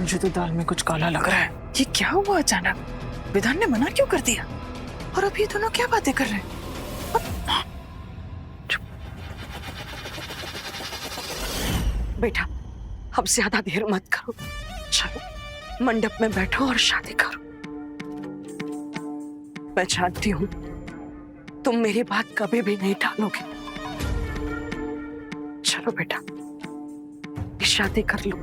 मुझे तो दाल में कुछ काला लग रहा है। ये क्या हुआ अचानक? विधान ने मना क्यों कर दिया? और अब ये दोनों क्या बातें कर रहे हैं? बेटा, अब ज्यादा देर मत करो, चलो मंडप में बैठो और शादी करो। मैं जानती हूँ तुम मेरी बात कभी भी नहीं टालोगे। चलो बेटा, शादी कर लो,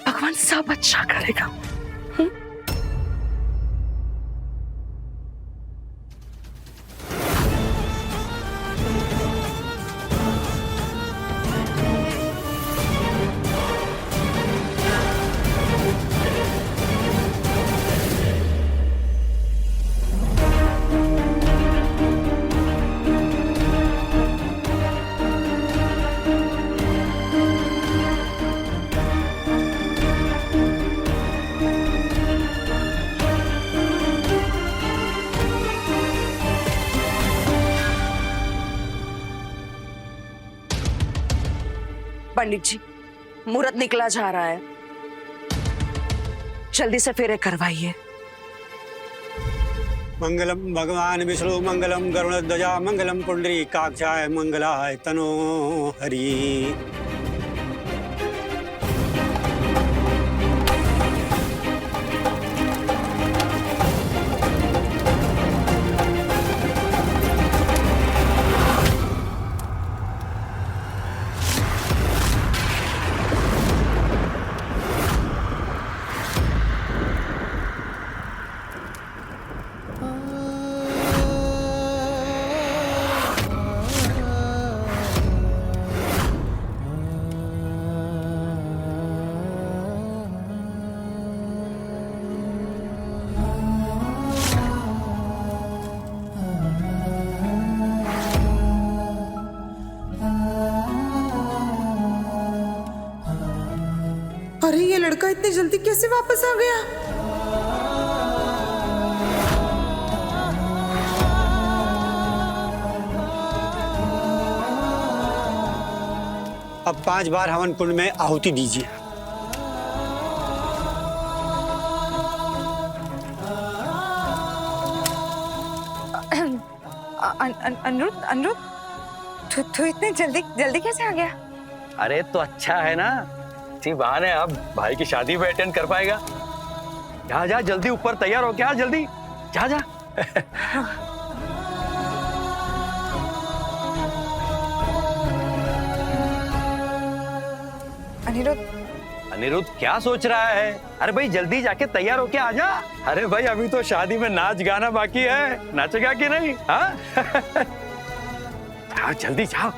भगवान सब अच्छा करेगा। पंडित जी, मुहूर्त निकला जा रहा है, जल्दी से फेरे करवाइए। मंगलम भगवान विष्णु मंगलम गरुड़ध्वजा मंगलम पुंडरीकाक्षाय मंगलाय तनो हरि। अरे ये लड़का इतनी जल्दी कैसे वापस आ गया? अब 5 बार हवन कुंड में आहुति दीजिए। अनुरुद्ध, अनुरुद्ध, तू इतने जल्दी कैसे आ गया? अरे तो अच्छा है ना, इसी बहाने अब भाई की शादी में अटेंड कर पाएगा। जा जा जल्दी ऊपर तैयार हो, क्या जल्दी जा जा। अनिरुद्ध, अनिरुद्ध क्या सोच रहा है? अरे भाई जल्दी जाके तैयार होके आ जा। अरे भाई अभी तो शादी में नाच गाना बाकी है, नाचेगा कि नहीं? हाँ हाँ जल्दी जाओ।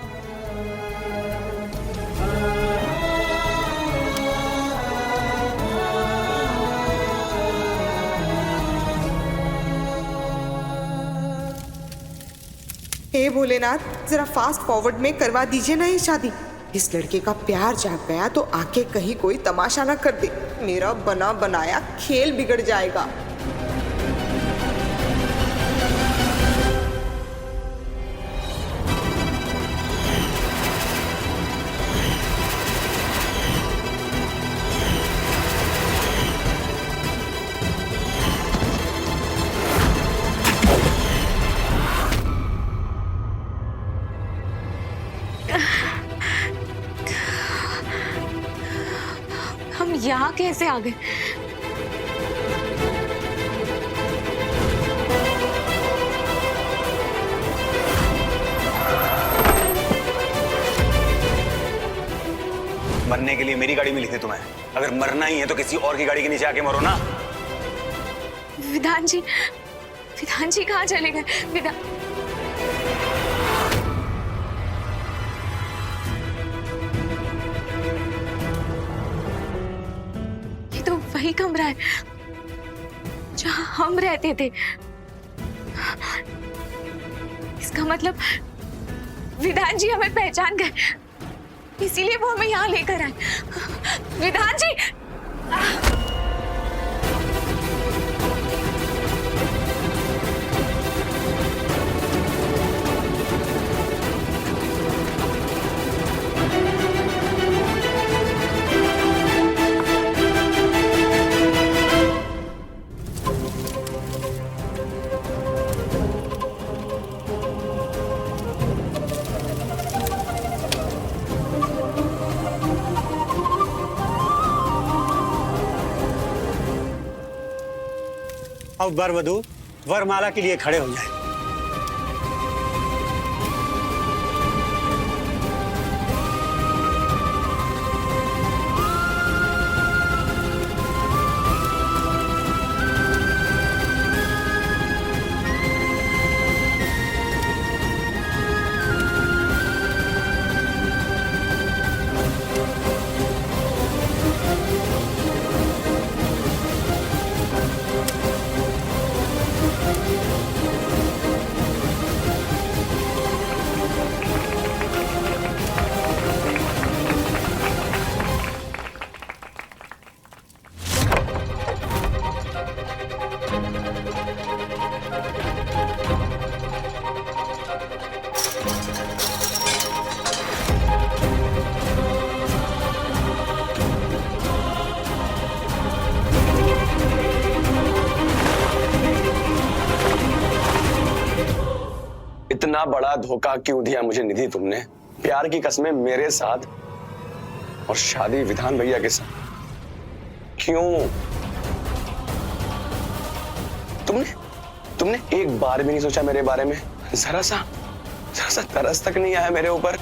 हे भोलेनाथ, जरा फास्ट फॉरवर्ड में करवा दीजिए ना ये शादी। इस लड़के का प्यार जाग गया तो आके कहीं कोई तमाशा ना कर दे, मेरा बना बनाया खेल बिगड़ जाएगा। हम यहाँ कैसे आ गए? मरने के लिए मेरी गाड़ी मिली थी तुम्हें, अगर मरना ही है तो किसी और की गाड़ी के नीचे आके मरो ना। विधान जी कहाँ चले गए? ये तो वही कमरा है जहाँ हम रहते थे। इसका मतलब विधान जी हमें पहचान गए, इसीलिए वो हमें यहाँ लेकर आए। विधान जी! अब वर वधू वरमाला के लिए खड़े हो जाए। इतना बड़ा धोखा क्यों दिया मुझे निधि तुमने? प्यार की कसमें मेरे साथ और शादी विधान भैया के साथ क्यों? तुमने एक बार भी नहीं सोचा मेरे बारे में? जरा सा तरस तक नहीं आया मेरे ऊपर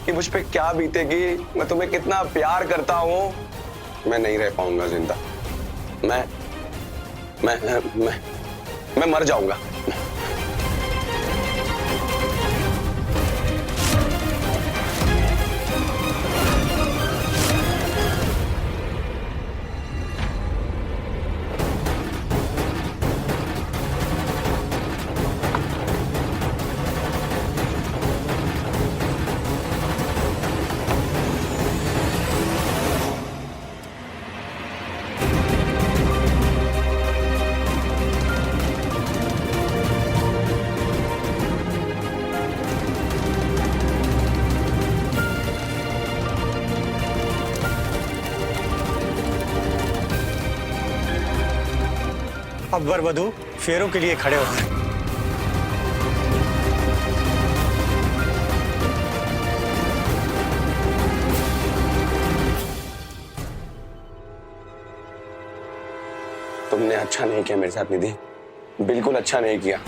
कि मुझ पे क्या बीतेगी, मैं तुम्हें कितना प्यार करता हूं। मैं नहीं रह पाऊंगा जिंदा, मैं मर जाऊंगा। अब वर वधू फेरों के लिए खड़े हो गए। तुमने अच्छा नहीं किया मेरे साथ निधि, बिल्कुल अच्छा नहीं किया।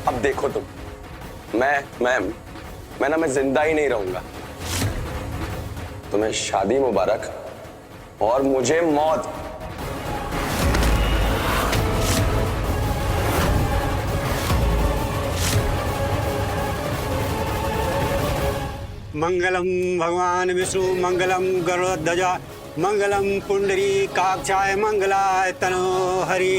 अब देखो तुम, मैं जिंदा ही नहीं रहूंगा। तुम्हें शादी मुबारक और मुझे मौत। मंगलम भगवान विष्णु मंगलम गरुड़ध्वजा मंगलम पुंडरीकाक्षाय मंगलाय तनोहरि।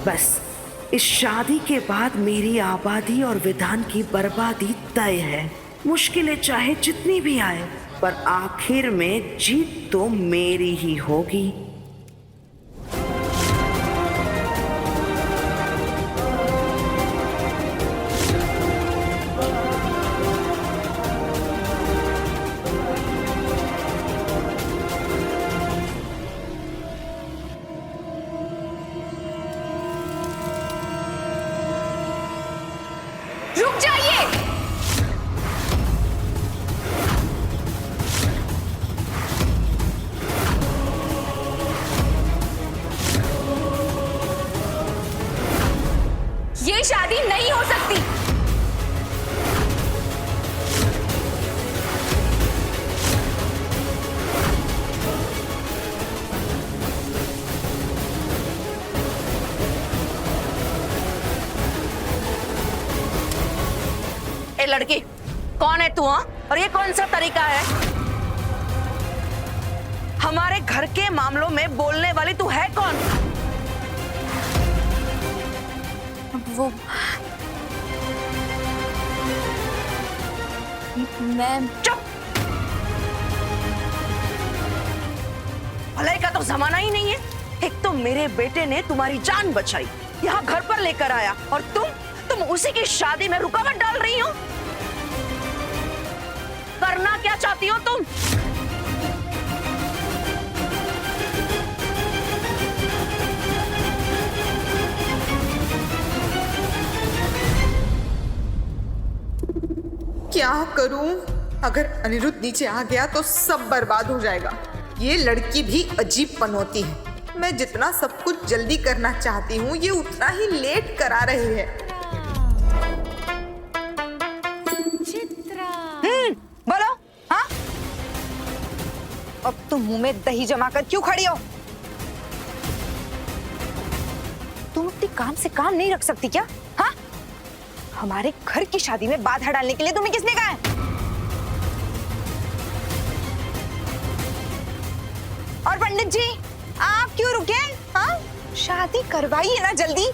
बस इस शादी के बाद मेरी आबादी और विधान की बर्बादी तय है। मुश्किलें चाहे जितनी भी आए, पर आखिर में जीत तो मेरी ही होगी। रुक जाइए। ये शादी नहीं हो सकती। ए लड़की, कौन है तू? हाँ, और ये कौन सा तरीका है? हमारे घर के मामलों में बोलने वाली तू है कौन? वो मैं चुप। भलाई का तो जमाना ही नहीं है। एक तो मेरे बेटे ने तुम्हारी जान बचाई, यहाँ घर पर लेकर आया, और तुम उसी की शादी में रुकावट डाल रही हो। करना क्या चाहती हो तुम? क्या करूं? अगर अनिरुद्ध नीचे आ गया तो सब बर्बाद हो जाएगा। ये लड़की भी अजीब पनौती है। मैं जितना सब कुछ जल्दी करना चाहती हूँ ये उतना ही लेट करा रही है। बोलो। हाँ, अब तुम मुंह में दही जमाकर क्यों खड़ी हो? तुम अपने काम से काम नहीं रख सकती क्या? हाँ, हमारे घर की शादी में बाधा डालने के लिए तुम्हें किसने कहा है? और पंडित जी, आप क्यों रुके? हाँ, शादी करवाइए ना जल्दी।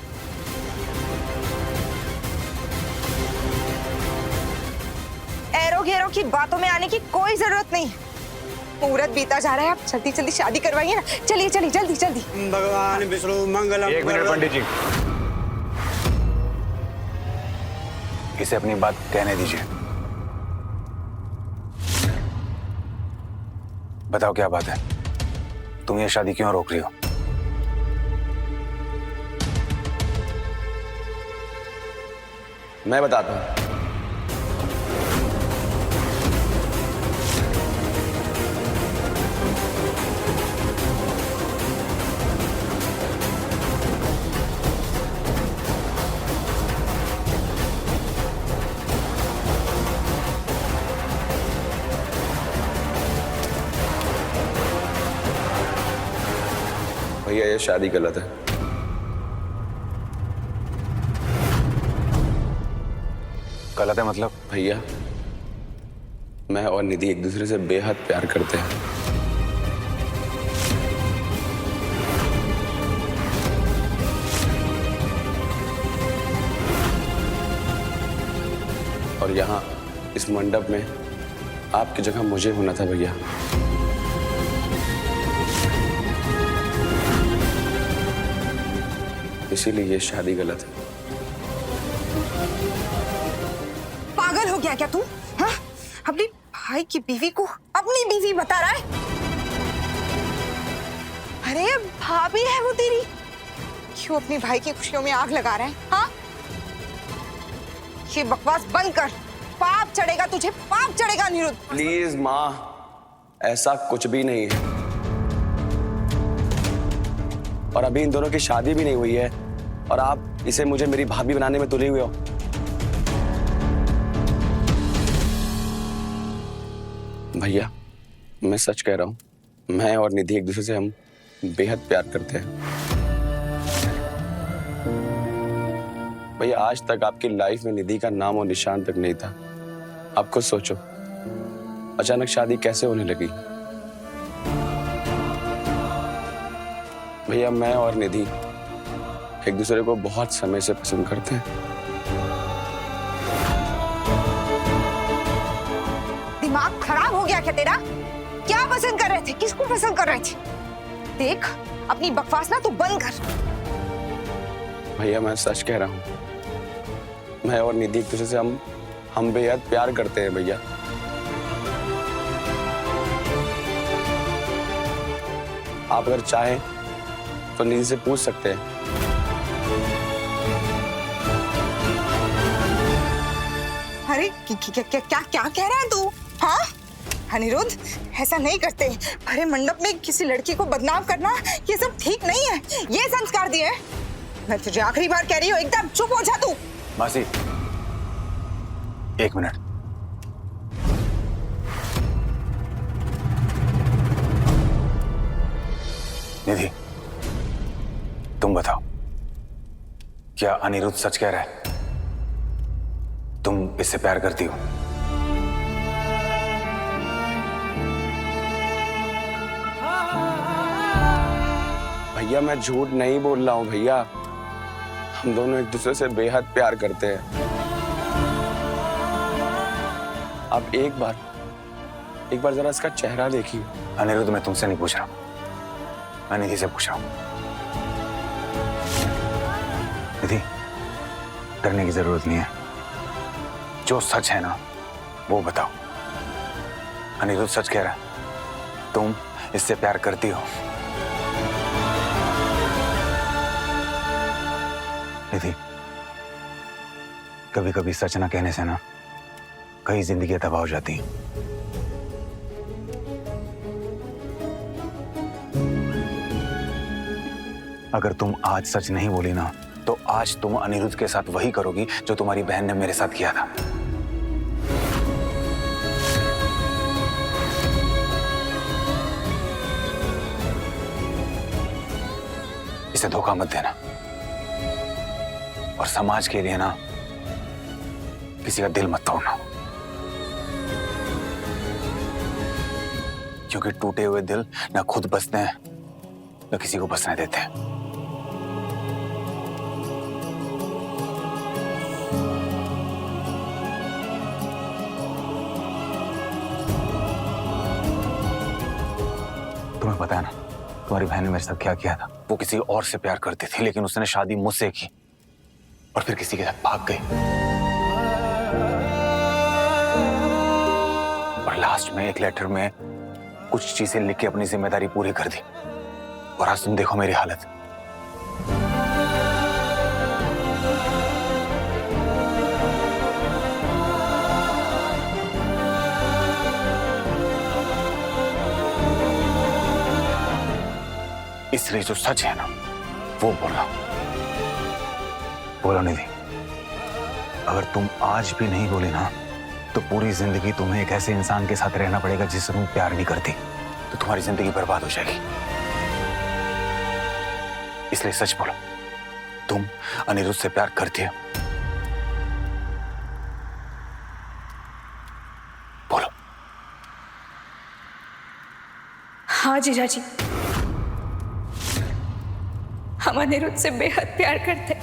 एरो घेरो की बातों में आने की कोई जरूरत नहीं। मुहूर्त बीता जा रहा है, आप जल्दी जल्दी शादी करवाइए ना। चलिए चलिए जल्दी जल्दी। भगवान विष्णु मंगलम। एक मिनट पंडित जी, इसे अपनी बात कहने दीजिए। बताओ क्या बात है, तुम ये शादी क्यों रोक रही हो? मैं बताता हूं। भैया ये शादी गलत है। गलत है मतलब? भैया मैं और निधि एक दूसरे से बेहद प्यार करते हैं। और यहाँ इस मंडप में आपकी जगह मुझे होना था भैया। इसीलिए ये शादी गलत है। पागल हो गया क्या तू? हाँ? अपनी भाई की बीवी को अपनी बीवी बता रहा है? अरे भाभी है वो तेरी, क्यों अपनी भाई की खुशियों में आग लगा रहा है? हाँ, ये बकवास बंद कर, पाप चढ़ेगा तुझे, पाप चढ़ेगा अनिरुद्ध। प्लीज माँ, ऐसा कुछ भी नहीं है। और अभी इन दोनों की शादी भी नहीं हुई है और आप इसे मुझे मेरी भाभी बनाने में तुले हुए हो। भैया मैं सच कह रहा हूं, मैं और निधि एक दूसरे से हम बेहद प्यार करते हैं। भैया आज तक आपकी लाइफ में निधि का नाम और निशान तक नहीं था। आप खुद सोचो, अचानक शादी कैसे होने लगी? भैया मैं और निधि एक दूसरे को बहुत समय से पसंद करते हैं। दिमाग खराब हो गया क्या तेरा? क्या पसंद कर रहे थे? किसको पसंद कर रहे थे? देख, अपनी बकवास ना तू बंद कर। भैया मैं सच कह रहा हूँ, मैं और निधि एक दूसरे से हम बेहद प्यार करते हैं भैया। आप अगर चाहें तो निधि से पूछ सकते हैं। अरे क्या कह रहा है तू? हाँ अनिरुद्ध, ऐसा नहीं करते। भरे मंडप में किसी लड़की को बदनाम करना ये सब ठीक नहीं है। ये संस्कार दिए। मैं तुझे आखिरी बार कह रही हूँ, एकदम चुप हो जा तू। मासी, एक मिनट। निधि, तुम बताओ, क्या अनिरुद्ध सच कह रहा है? तुम इससे प्यार करती हो? भैया मैं झूठ नहीं बोल रहा हूँ भैया, हम दोनों एक दूसरे से बेहद प्यार करते हैं। आप एक बार जरा इसका चेहरा देखिए। अनिरुद्ध, मैं तुमसे नहीं पूछ रहा, मैं निधि से पूछ रहा हूं। निधि, डरने की जरूरत नहीं है, जो सच है ना वो बताओ। अनिरुद्ध सच कह रहा है, तुम इससे प्यार करती हो? निधि, कभी कभी सच ना कहने से ना कई जिंदगियां तबाह हो जाती हैं। अगर तुम आज सच नहीं बोली ना, तो आज तुम अनिरुद्ध के साथ वही करोगी जो तुम्हारी बहन ने मेरे साथ किया था। इसे धोखा मत देना, और समाज के लिए ना किसी का दिल मत तोड़ना, क्योंकि टूटे हुए दिल ना खुद बसते हैं ना किसी को बसने देते हैं। तुम्हें पता है ना तुम्हारी बहन ने मेरे साथ क्या किया था? वो किसी और से प्यार करती थी, लेकिन उसने शादी मुझसे की और फिर किसी के साथ भाग गई, और लास्ट में एक लेटर में कुछ चीजें लिख के अपनी जिम्मेदारी पूरी कर दी। और आज तुम देखो मेरी हालत। इसलिए जो सच है ना वो बोलना। बोलो निधि, अगर तुम आज भी नहीं बोली ना तो पूरी जिंदगी तुम्हें एक ऐसे इंसान के साथ रहना पड़ेगा जिससे तुम प्यार नहीं करती, तो तुम्हारी जिंदगी बर्बाद हो जाएगी। इसलिए सच बोलो, तुम अनिरुद्ध से प्यार करती हो? बोलो। हाँ जीजाजी, हम अनिरुद्ध से बेहद प्यार करते।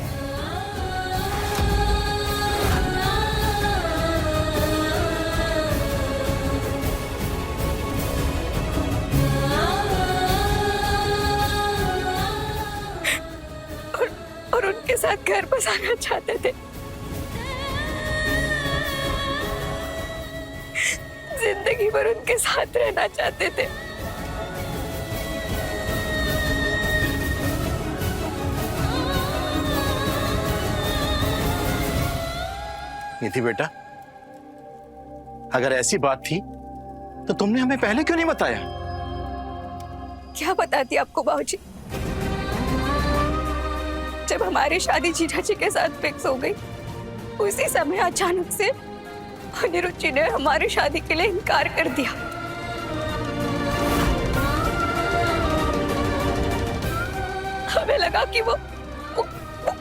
और उनके साथ घर बसाना चाहते थे, जिंदगी भर उनके साथ रहना चाहते थे। निधि बेटा, अगर ऐसी बात थी तो तुमने हमें पहले क्यों नहीं बताया? क्या बताती आपको बाबूजी? जब हमारी शादी जीजा जी के साथ फिक्स हो गई, उसी समय अचानक से अनिरुद्ध जी ने हमारी शादी के लिए इनकार कर दिया। हमें लगा कि वो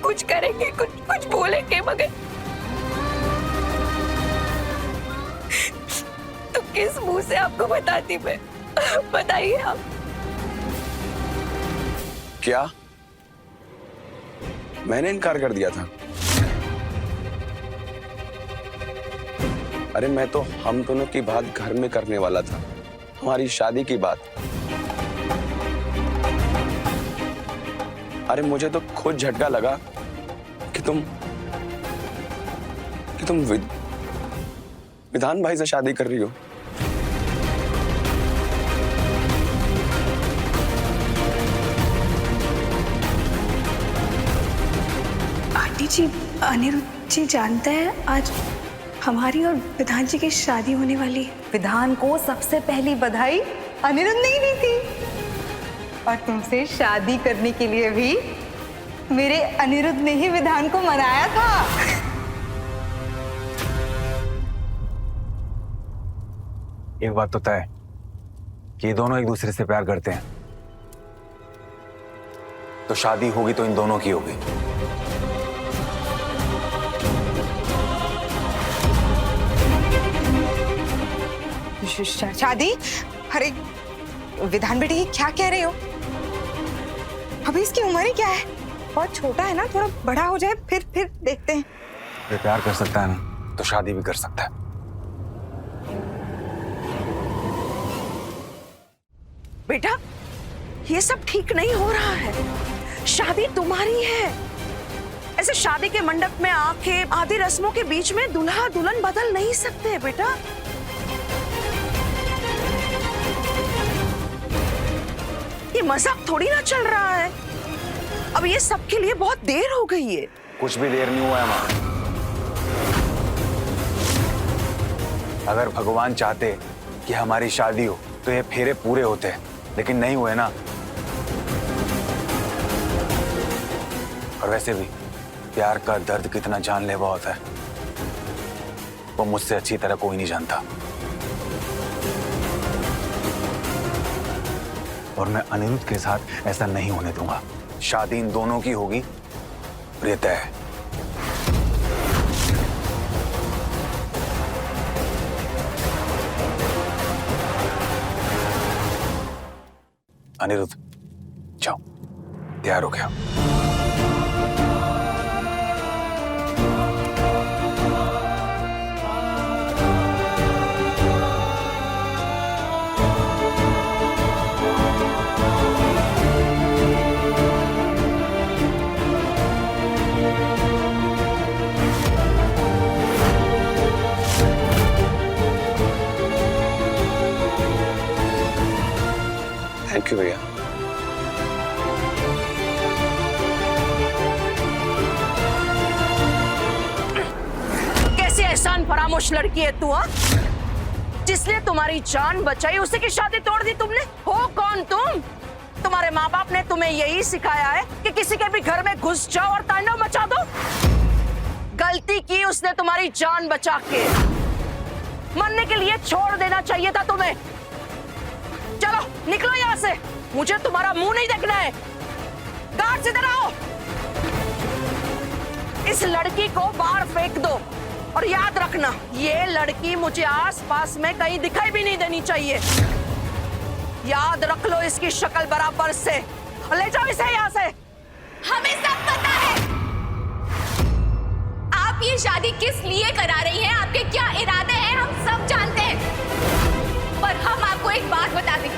कुछ करेंगे, कुछ बोलेंगे, मगर तो किस मुंह से आपको बताती मैं? बताइए आप। क्या मैंने इनकार कर दिया था? अरे मैं तो हम दोनों की बात घर में करने वाला था, हमारी शादी की बात। अरे मुझे तो खुद झटका लगा कि तुम विधान भाई से शादी कर रही हो। आंटी जी, अनिरुद्ध जी जानता है आज हमारी और विधान जी की शादी होने वाली है। विधान को सबसे पहली बधाई अनिरुद्ध ने ही दी थी, और तुमसे शादी करने के लिए भी मेरे अनिरुद्ध ने ही विधान को मनाया था। एक बात तो तय है कि ये दोनों एक दूसरे से प्यार करते हैं, तो शादी होगी तो इन दोनों की होगी। शादी? अरे विधान बेटी, क्या कह रहे हो? अभी इसकी उम्र ही क्या है? बहुत छोटा है ना, थोड़ा बड़ा हो जाए फिर देखते हैं। ये प्यार कर सकता है ना तो शादी भी कर सकता है। बेटा, ये सब ठीक नहीं हो रहा है। शादी तुम्हारी है। ऐसे शादी के मंडप में आके आधी रस्मों के बीच में दूल्हा दुल्हन बदल नहीं सकते बेटा। ये मजाक थोड़ी ना चल रहा है। अब ये सबके लिए बहुत देर हो गई है। कुछ भी देर नहीं हुआ है माँ। अगर भगवान चाहते कि हमारी शादी हो तो ये फेरे पूरे होते, लेकिन नहीं हुए ना। और वैसे भी प्यार का दर्द कितना जानलेवा होता है वो मुझसे अच्छी तरह कोई नहीं जानता। और मैं अनिरुद्ध के साथ ऐसा नहीं होने दूंगा। शादी इन दोनों की होगी और ये तय है। अनिरुद्ध जाओ, तैयार हो गया। थैंक यू भैया। कैसे एहसान फरामोश लड़की है तू, हाँ? जिसने तुम्हारी जान बचाई उसी की शादी तोड़ दी तुमने। हो कौन तुम? तुम्हारे माँ बाप ने तुम्हें यही सिखाया है कि किसी के भी घर में घुस जाओ और तांडव मचा दो। गलती की उसने तुम्हारी जान बचा के। मरने के लिए छोड़ देना चाहिए था तुम्हें। चलो निकलो यहाँ से, मुझे तुम्हारा मुंह नहीं देखना है। गार्ड इधर आओ। इस लड़की को बाहर फेंक दो और याद रखना ये लड़की मुझे आसपास में कहीं दिखाई भी नहीं देनी चाहिए। याद रख लो इसकी शक्ल बराबर से। ले जाओ इसे यहाँ से। हमें सब पता है आप ये शादी किस लिए करा रही हैं, आपके क्या इरादे हैं, हम सब जानते हैं। पर हम आपको एक बात बता दें,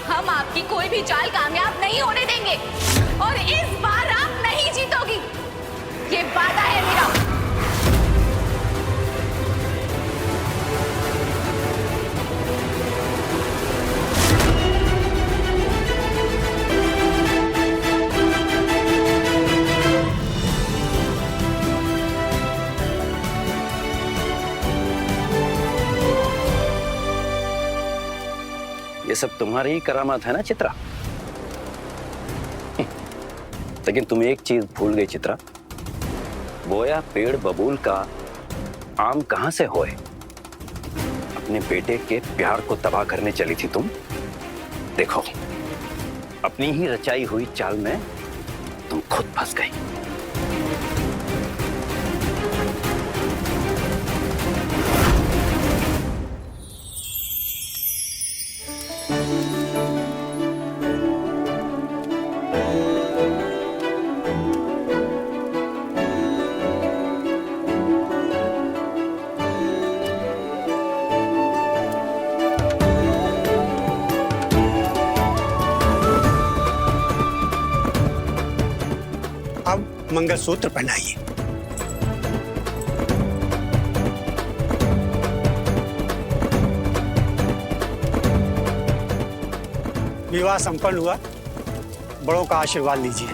हम आपकी कोई भी चाल कामयाब नहीं होने देंगे और इस बार आप नहीं जीतोगी, ये वादा है मेरा। ये सब तुम्हारी ही करामात है ना चित्रा? लेकिन तुम एक चीज भूल गई चित्रा, बोया पेड़ बबूल का आम कहां से होए? अपने बेटे के प्यार को तबाह करने चली थी तुम। देखो अपनी ही रचाई हुई चाल में तुम खुद फंस गई। अब मंगलसूत्र पहनाइए। विवाह संपन्न हुआ, बड़ों का आशीर्वाद लीजिए।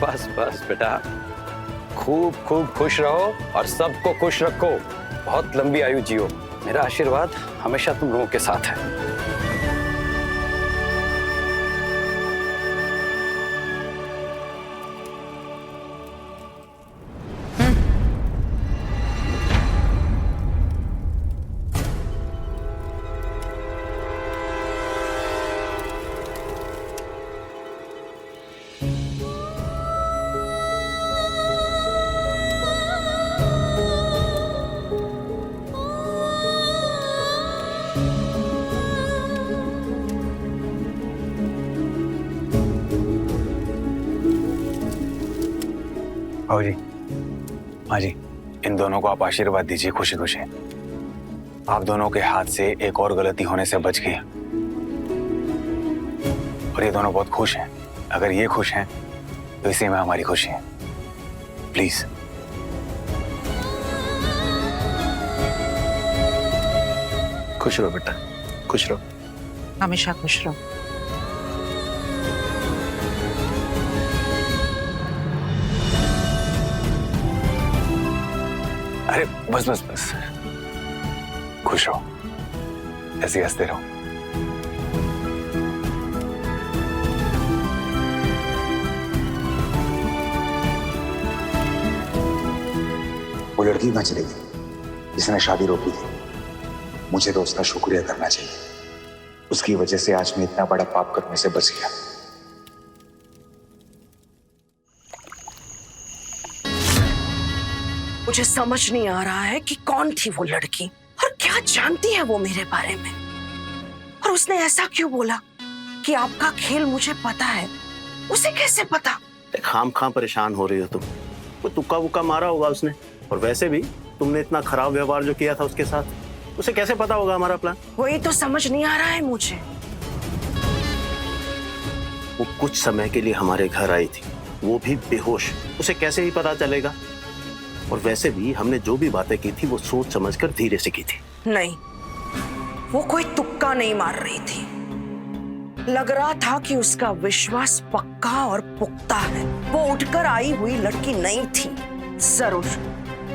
बस बस बेटा, खूब खूब खुश रहो और सबको खुश रखो। बहुत लंबी आयु जियो। मेरा आशीर्वाद हमेशा तुम लोगों के साथ है। आओ जी, हाँ जी, इन दोनों को आप आशीर्वाद दीजिए खुशी खुशी। आप दोनों के हाथ से एक और गलती होने से बच गई और ये दोनों बहुत खुश हैं। अगर ये खुश हैं तो इसी में हमारी खुशी है। प्लीज। खुश रहो बेटा, खुश रहो। हमेशा खुश रहो। अरे बस बस बस, खुश रहो, ऐसे हंसते रहो। वो लड़की कहाँ चली गई जिसने शादी रोकी थी? मुझे तो उसका शुक्रिया करना चाहिए, उसकी वजह से आज मैं इतना बड़ा पाप करने से बच गया। मुझे समझ नहीं आ रहा है कि कौन थी वो लड़की और क्या जानती है वो मेरे बारे में, और उसने ऐसा क्यों बोला कि आपका खेल मुझे पता है। उसे कैसे पता? खाम परेशान हो रही हो तुम, वो तुक्का वुक्का मारा होगा उसने, और वैसे भी तुमने इतना खराब व्यवहार जो किया था उसके साथ, उसे कैसे पता होगा हमारा प्लान? वही तो समझ नहीं आ रहा है मुझे। वो कुछ समय के लिए हमारे घर आई थी, वो भी बेहोश, उसे कैसे ही पता चलेगा? और वैसे भी हमने जो भी बातें की थी वो सोच समझकर धीरे से की थी। नहीं, वो कोई तुक्का नहीं मार रही थी। लग रहा था कि उसका विश्वास पक्का और पुख्ता है। वो उठकर आई हुई लड़की नहीं थी। जरूर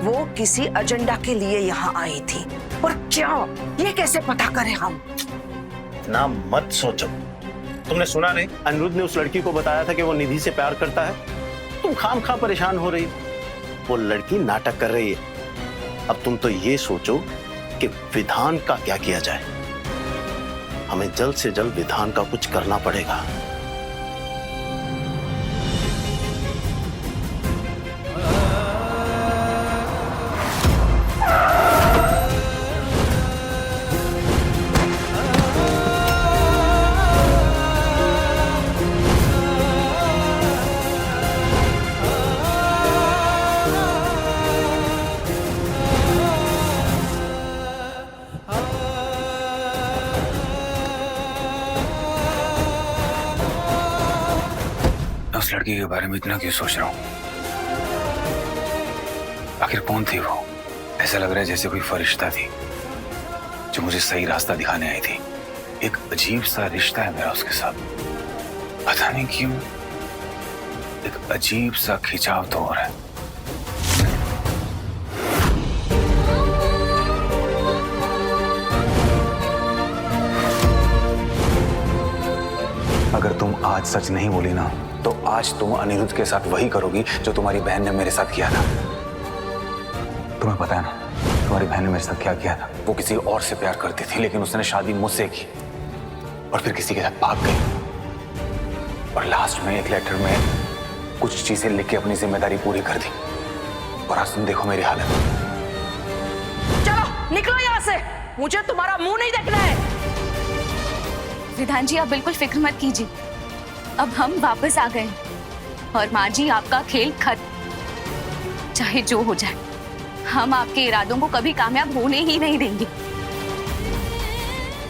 वो किसी एजेंडा के लिए यहाँ आई थी, पर क्या, ये कैसे पता करें हम? ना मत सोचो। तुमने सुना नहीं, अनिरुद्ध ने उस लड़की को बताया था कि वो निधि से प्यार करता है। तुम खाम परेशान हो रही, वो लड़की नाटक कर रही है। अब तुम तो ये सोचो कि विधान का क्या किया जाए। हमें जल्द से जल्द विधान का कुछ करना पड़ेगा। उस लड़की के बारे में इतना क्यों सोच रहा हूँ? आखिर कौन थी वो? ऐसा लग रहा है जैसे कोई फरिश्ता थी जो मुझे सही रास्ता दिखाने आई थी। एक अजीब सा रिश्ता है मेरा उसके साथ, पता नहीं क्यों एक अजीब सा खिंचाव तो हो रहा है। अगर तुम आज सच नहीं बोली ना, तो आज तुम अनिरुद्ध के साथ वही करोगी जो तुम्हारी बहन ने मेरे साथ किया था। तुम्हें पता है ना तुम्हारी बहन ने मेरे साथ क्या किया था? वो किसी और से प्यार करती थी, लेकिन उसने शादी मुझसे की और फिर किसी के साथ भाग गई, और लास्ट में एक लेटर में कुछ चीजें लिख के अपनी जिम्मेदारी पूरी कर दी। और आज तुम देखो मेरी हालत। चलो निकलो यहाँ से, मुझे तुम्हारा मुंह नहीं देखना है। विधान जी, आप बिल्कुल फिक्र मत कीजिए, अब हम वापस आ गए और माँ जी आपका खेल खत्म। चाहे जो हो जाए, हम आपके इरादों को कभी कामयाब होने ही नहीं देंगे।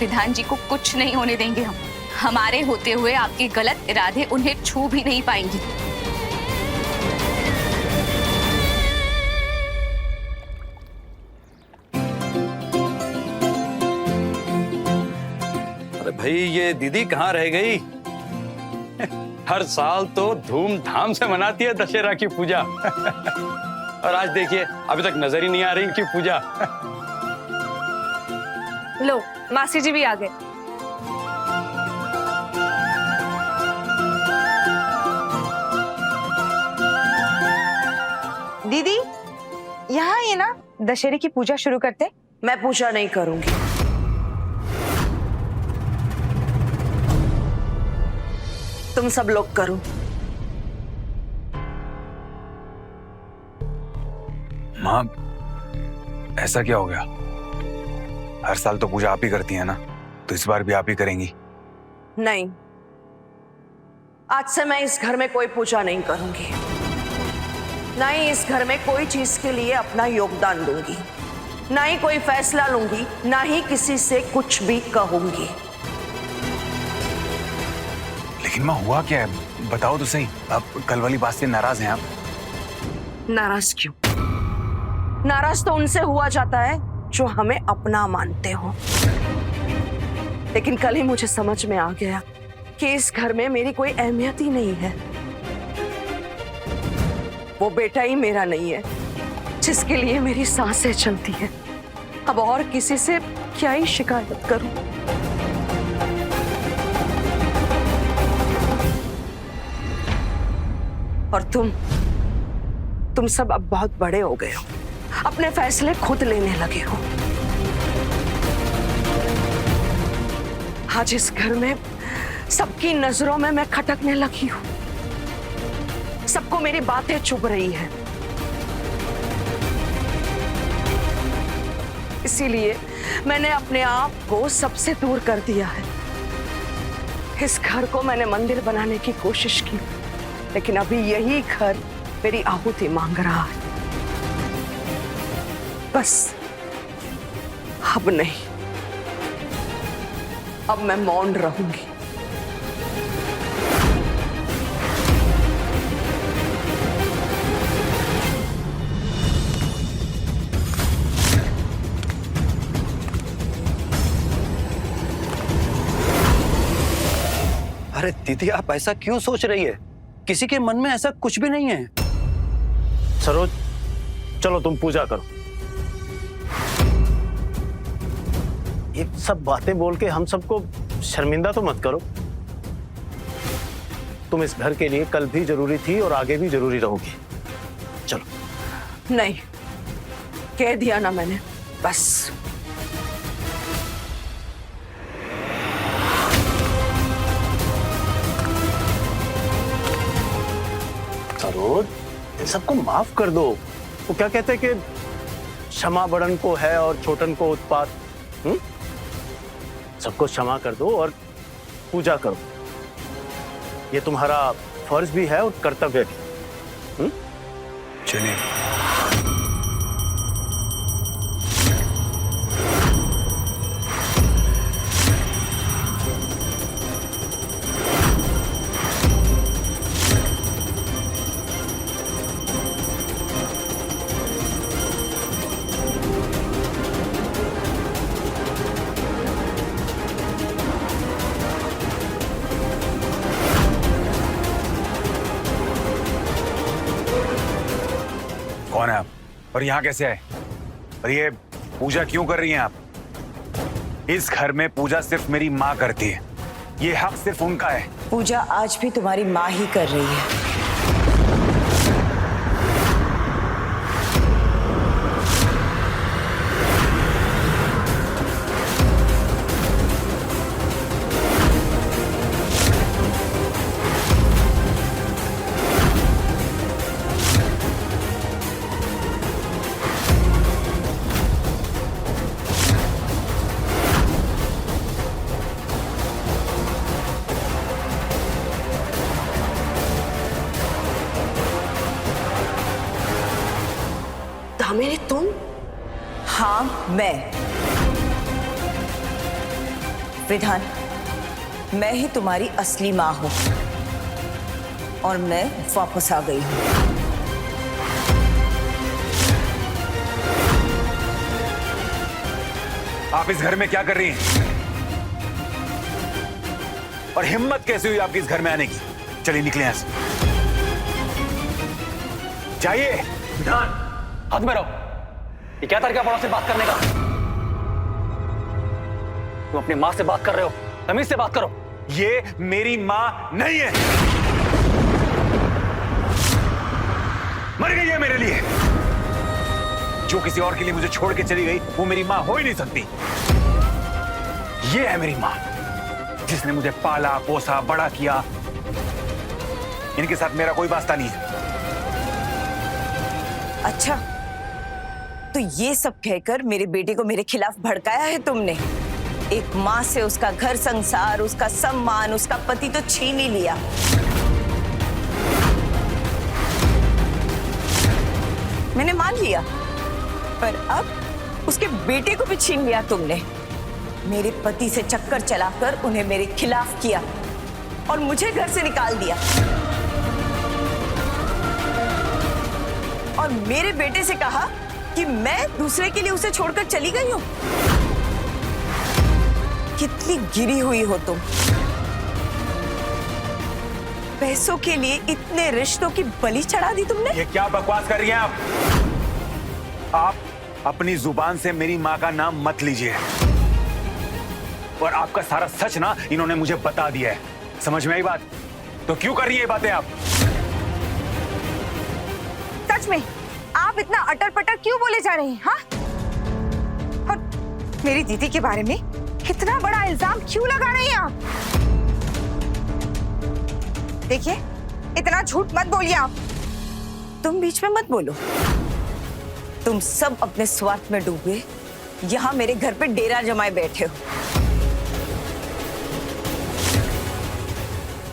विधान जी को कुछ नहीं होने देंगे हम। हमारे होते हुए आपके गलत इरादे उन्हें छू भी नहीं पाएंगे। अरे भाई, ये दीदी कहाँ रह गई? हर साल तो धूमधाम से मनाती है दशहरा की पूजा और आज देखिए अभी तक नजर ही नहीं आ रही इनकी पूजा। लो, मासी जी भी आ गए। दीदी यहाँ ये ना दशहरे की पूजा शुरू करते। मैं पूजा नहीं करूंगी। तुम सब लोग करो। माँ, ऐसा क्या हो गया? हर साल तो पूजा आप ही करती है ना, तो इस बार भी आप ही करेंगी? नहीं, आज से मैं इस घर में कोई पूजा नहीं करूंगी, ना ही इस घर में कोई चीज के लिए अपना योगदान दूंगी, ना ही कोई फैसला लूंगी, ना ही किसी से कुछ भी कहूंगी। लेकिन माँ, हुआ क्या है? बताओ तो सही। आप कल वाली बात से नाराज हैं आप? नाराज क्यों? नाराज तो उनसे हुआ जाता है जो हमें अपना मानते हो। लेकिन कल ही मुझे समझ में आ गया कि इस घर में मेरी कोई अहमियत ही नहीं है। वो बेटा ही मेरा नहीं है, जिसके लिए मेरी सांसें चलती हैं। अब और किसी से क्या ही शिकायत करूं। और तुम सब अब बहुत बड़े हो गए हो, अपने फैसले खुद लेने लगे हो। आज इस घर में सबकी नजरों में मैं खटकने लगी हूं। सबको मेरी बातें चुभ रही हैं। इसीलिए मैंने अपने आप को सबसे दूर कर दिया है। इस घर को मैंने मंदिर बनाने की कोशिश की, लेकिन अभी यही घर मेरी आहुति मांग रहा है। बस अब नहीं, अब मैं मौन रहूंगी। अरे दीदी, आप ऐसा क्यों सोच रही है? किसी के मन में ऐसा कुछ भी नहीं है। सरोज, चलो तुम पूजा करो। ये सब बातें बोल के हम सबको शर्मिंदा तो मत करो। तुम इस घर के लिए कल भी जरूरी थी और आगे भी जरूरी रहोगी। चलो। नहीं, कह दिया ना मैंने, बस। सरोज, इन सबको माफ कर दो। वो क्या कहते हैं कि क्षमा बड़न को है और छोटन को उत्पात। सबको क्षमा कर दो और पूजा करो। ये तुम्हारा फर्ज भी है और कर्तव्य भी। चलिए। कौन है आप और यहाँ कैसे आए? और ये पूजा क्यों कर रही हैं आप? इस घर में पूजा सिर्फ मेरी माँ करती है। ये हक सिर्फ उनका है। पूजा आज भी तुम्हारी माँ ही कर रही है। दामिनी, तुम? हाँ, मैं। विधान, मैं ही तुम्हारी असली माँ हूं और मैं वापस आ गई हूं। आप इस घर में क्या कर रही हैं? और हिम्मत कैसे हुई आपकी इस घर में आने की? चलिए निकले यहां से। जाइए। विधान, हाथ में रहो। ये क्या तरीका बड़ों से बात करने का? तुम अपनी माँ से बात कर रहे हो, तमीज से बात करो। ये मेरी माँ नहीं है। मर गई है मेरे लिए। जो किसी और के लिए मुझे छोड़ के चली गई, वो मेरी माँ हो ही नहीं सकती। ये है मेरी माँ, जिसने मुझे पाला पोसा बड़ा किया। इनके साथ मेरा कोई वास्ता नहीं है। अच्छा, तो ये सब कहकर मेरे बेटे को मेरे खिलाफ भड़काया है तुमने। एक माँ से उसका घर संसार, उसका सम्मान, उसका पति तो छीन ही लिया। मैंने मान लिया, पर अब उसके बेटे को भी छीन लिया तुमने। मेरे पति से चक्कर चलाकर उन्हें मेरे खिलाफ किया और मुझे घर से निकाल दिया। और मेरे बेटे से कहा कि मैं दूसरे के लिए उसे छोड़कर चली गई हूं। कितनी गिरी हुई हो तुम। पैसों के लिए इतने रिश्तों की बलि चढ़ा दी तुमने। ये क्या बकवास कर रही हैं आप? आप अपनी जुबान से मेरी माँ का नाम मत लीजिए। और आपका सारा सच ना इन्होंने मुझे बता दिया है। समझ में आई बात? तो क्यों कर रही है ये बातें आप? सच में आप इतना अटर पटर क्यों बोले जा रहे हैं? हाँ, और मेरी दीदी के बारे में इतना बड़ा इल्जाम क्यों लगा रही हैं आप? देखिए, इतना झूठ मत बोलिए आप। तुम बीच में मत बोलो। तुम सब अपने स्वार्थ में डूबे यहाँ मेरे घर पे डेरा जमाए बैठे हो।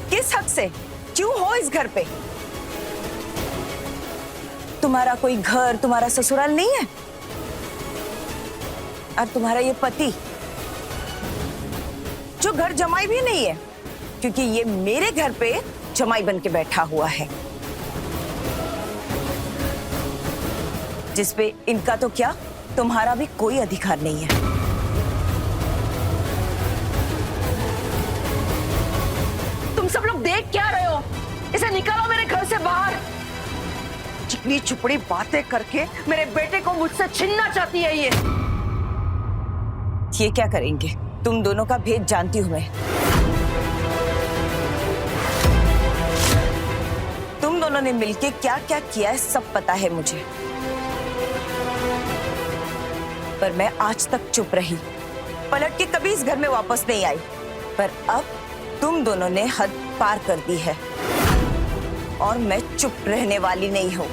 किस हक से? क्यों हो इस घर पे? तुम्हारा कोई घर, तुम्हारा ससुराल नहीं है? और तुम्हारा ये पति जो घर जमाई भी नहीं है, क्योंकि ये मेरे घर पे जमाई बन के बैठा हुआ है, जिसपे इनका तो क्या, तुम्हारा भी कोई अधिकार नहीं है। तुम सब लोग देख क्या रहे हो? इसे निकालो मेरे घर से बाहर। चिकनी चुपड़ी बातें करके मेरे बेटे को मुझसे छीनना चाहती है ये। ये क्या करेंगे? तुम दोनों का भेद जानती हूं मैं। तुम दोनों ने मिलके क्या क्या किया है सब पता है मुझे, पर मैं आज तक चुप रही, पलट के कभी इस घर में वापस नहीं आई। पर अब तुम दोनों ने हद पार कर दी है और मैं चुप रहने वाली नहीं हूं।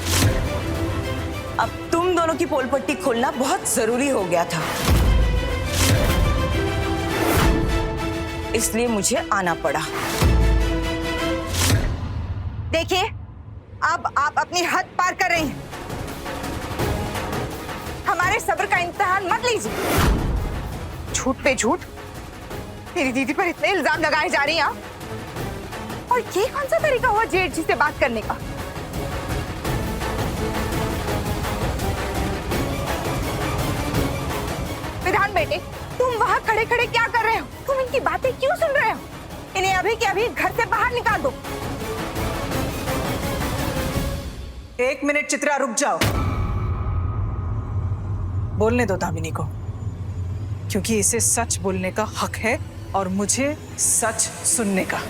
अब तुम दोनों की पोल पट्टी खोलना बहुत जरूरी हो गया था, इसलिए मुझे आना पड़ा। देखिए, अब आप अपनी हद पार कर रही हैं। हमारे सब्र का इम्तिहान मत लीजिए। झूठ पे झूठ मेरी दीदी पर इतने इल्जाम लगाए जा रही हैं आप। और ये कौन सा तरीका हुआ जेठ जी से बात करने का? विधान बेटे, तुम वहां खड़े खड़े क्या कर रहे हो? तुम इनकी बातें क्यों सुन रहे हो? इन्हें अभी के अभी घर से बाहर निकाल दो। एक मिनट चित्रा, रुक जाओ। बोलने दो दामिनी को, क्योंकि इसे सच बोलने का हक है और मुझे सच सुनने का।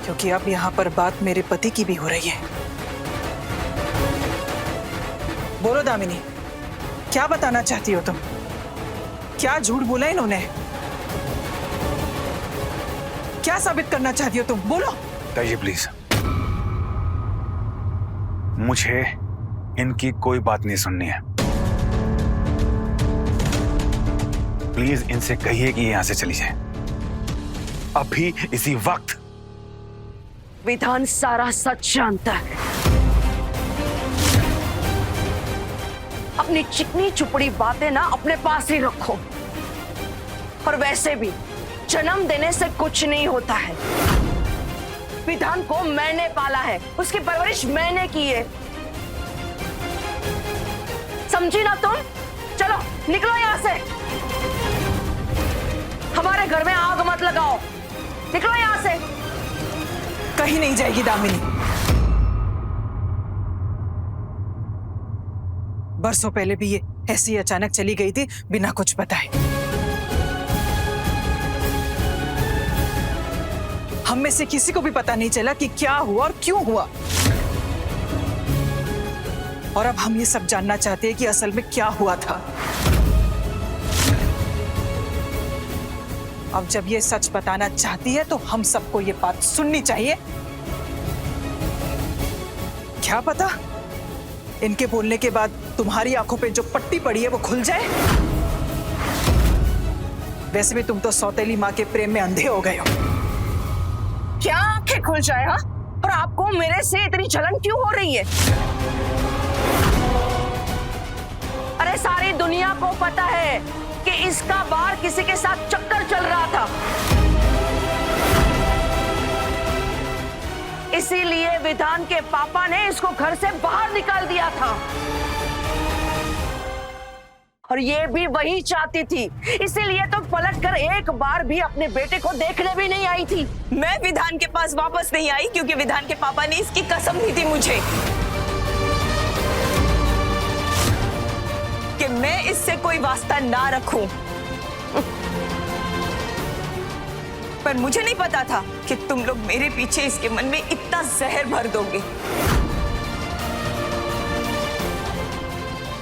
क्योंकि अब यहां पर बात मेरे पति की भी हो रही है। बोलो दामिनी, क्या बताना चाहती हो तुम? क्या झूठ बोला इन्होंने? क्या साबित करना चाहती हो तुम? बोलो। बताइए प्लीज। मुझे इनकी कोई बात नहीं सुननी है। प्लीज इनसे कहिए कि यहां से चली जाए अभी, इसी वक्त। विधान सारा सच जानता है। अपनी चिकनी चुपड़ी बातें ना अपने पास ही रखो। और वैसे भी जन्म देने से कुछ नहीं होता है। विधान को मैंने पाला है, उसकी परवरिश मैंने की है। समझी ना तुम? चलो निकलो यहां से। हमारे घर में आग मत लगाओ। निकलो यहां से। कहीं नहीं जाएगी दामिनी। बरसों पहले भी ये ऐसी अचानक चली गई थी बिना कुछ बताए। हम में से किसी को भी पता नहीं चला कि क्या हुआ और क्यों हुआ। और अब हम ये सब जानना चाहते हैं कि असल में क्या हुआ था। अब जब ये सच बताना चाहती है तो हम सबको ये बात सुननी चाहिए। क्या पता इनके बोलने के बाद तुम्हारी आंखों पे जो पट्टी पड़ी है वो खुल जाए। वैसे भी तुम तो सौतेली माँ के प्रेम में अंधे हो गए हो। क्या आंखें खुल जाए? हाँ? और आपको मेरे से इतनी जलन क्यों हो रही है? अरे सारी दुनिया को पता है कि इसका बाहर किसी के साथ चक्कर चल रहा था, इसीलिए विधान के पापा ने इसको घर से बाहर निकाल दिया था। और ये भी वही चाहती थी, इसीलिए तो पलट कर एक बार भी अपने बेटे को देखने भी नहीं आई थी। मैं विधान के पास वापस नहीं आई क्योंकि विधान के पापा ने इसकी कसम दी थी मुझे कि मैं इससे कोई वास्ता ना रखूं। पर मुझे नहीं पता था कि तुम लोग मेरे पीछे इसके मन में इतना जहर भर दोगे।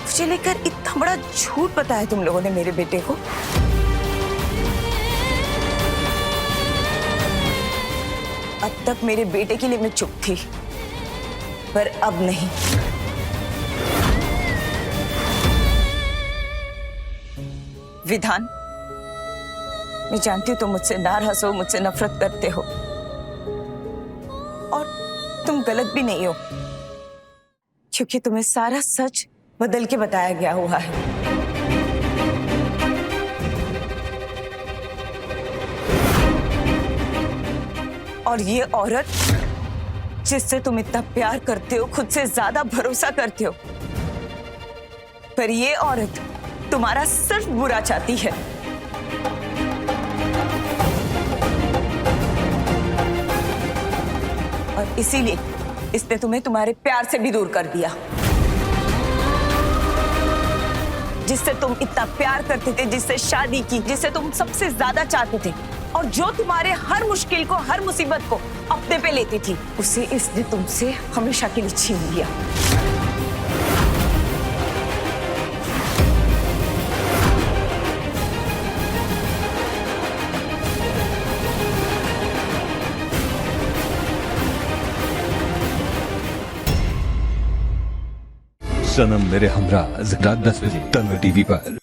मुझे लेकर इतना बड़ा झूठ बताया तुम लोगों ने मेरे बेटे को। अब तक मेरे बेटे के लिए मैं चुप थी, पर अब नहीं। विधान, मैं जानती हूँ तुम मुझसे नाराज हो, मुझसे नफरत करते हो, और तुम गलत भी नहीं हो, क्योंकि तुम्हें सारा सच बदल के बताया गया हुआ है। और ये औरत जिससे तुम इतना प्यार करते हो, खुद से ज्यादा भरोसा करते हो, पर ये औरत तुम्हारा सिर्फ बुरा चाहती है। और इसीलिए इसने तुम्हें तुम्हारे प्यार से भी दूर कर दिया, जिससे तुम इतना प्यार करते थे, जिससे शादी की, जिसे तुम सबसे ज्यादा चाहते थे, और जो तुम्हारे हर मुश्किल को, हर मुसीबत को अपने पे लेती थी, उसे इसने तुमसे हमेशा के लिए छीन लिया। सनम मेरे हमरा रात 10 बजे तन्वर टीवी पर।